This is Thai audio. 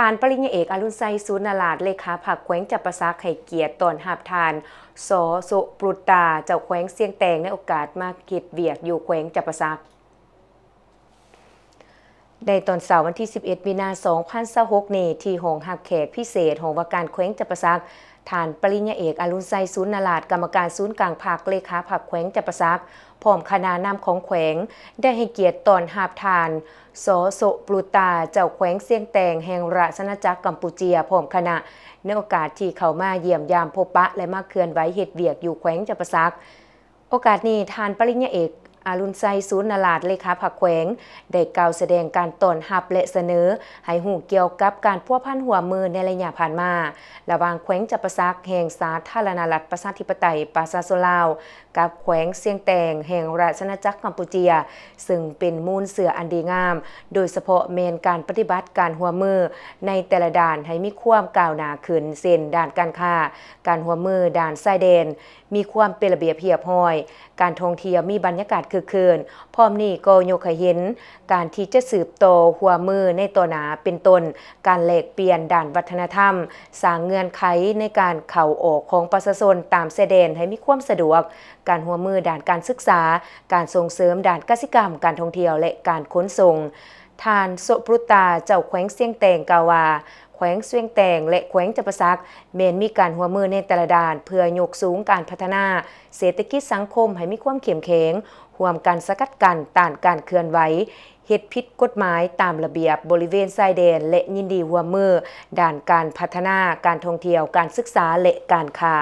านปริญญาเอกอรุณไซสุนราชเลขาพรรคแขวงจับประสาไข่เกียรติตอนหาบทานสโสปรุตาเจ้าแขวงเสียงแตงในโอกาสมาเก็บเวียกอยู่แขวงจับประสาในตอนเสาร์วันที่ 11 มีนาคม 2026 นี้ที่ห้องหับแขกพิเศษห้องว่าการแขวงจับประสาฐานปริญญาเอกอรุณไซสุนราชกรรมการศูนย์กลางภาคเลขาพรรคแขวงจับประสาพร้อมคณะนำของแขวงได้ให้เกียรติตอนหาบทานสโสปรุตาเจ้าแขวงเสียงแตงแห่งราชอาณาจักรกัมพูชีพร้อมคณะในโอกาสที่เขามาเยี่ยมยามพบปะและมาเคลื่อนไหวเฮ็ดเวียกอยู่แขวงจับประสาโอกาสนี้ทานปริญญาเอกอรุณไซสุนราชเลขาพรรคแขวงได้กล่าวแสดงการต้อนรับและเสนอให้ฮู้เกี่ยวกับการพัวพันหัวมือในระยะผ่านมาระหว่างแขวงจับประสาแห่งสาธารณรัฐประชาธิปไตยประชาชนลาวกับแขวงเสียงแตงแห่งราชอาณาจักรกัมพูชีซึ่งเป็นมูลเสืออันดีงามโดยเฉพาะเมนการปฏิบัติการหัวมือในแต่ละด่านให้มีความก้าวหน้าขึ้นเช่นด้านการค้าการหัวมือด่านชายแดนมีความเป็นระเบียบเรียบร้อยการท่องเที่ยวมีบรรยากาศคึกคืนพร้อมนี้ก็ยกให้เห็นการที่จะสืบโตหัวมือในตัวหนาเป็นต้นการแลกเปลี่ยนด้านวัฒนธรรมสร้างเงื่อนไขในการเข้าออกของประชาชนตามชายแดนให้มีความสะดวกการหัวมือด้านการศึกษาการส่งเสริมด้านกสิกรรมการท่องเที่ยวและการขนส่งทานโสปรุตาเจ้าแขวงเสียงแตงกล่าวว่าแขวงเสียงแตงและแขวงจับประสักเมนมีการหัวมือในแต่ละด้านเพื่อยกสูงการพัฒนาเศรษฐกิจสังคมให้มีความเข้มแข็งร่วมกันสกัดกั้นต้านการเคลื่อนไหวเฮ็ดผิดกฎหมายตามระเบียบบริเวณชายแดนและยินดีร่วมมือด้านการพัฒนาการท่องเที่ยวการศึกษาและการค้า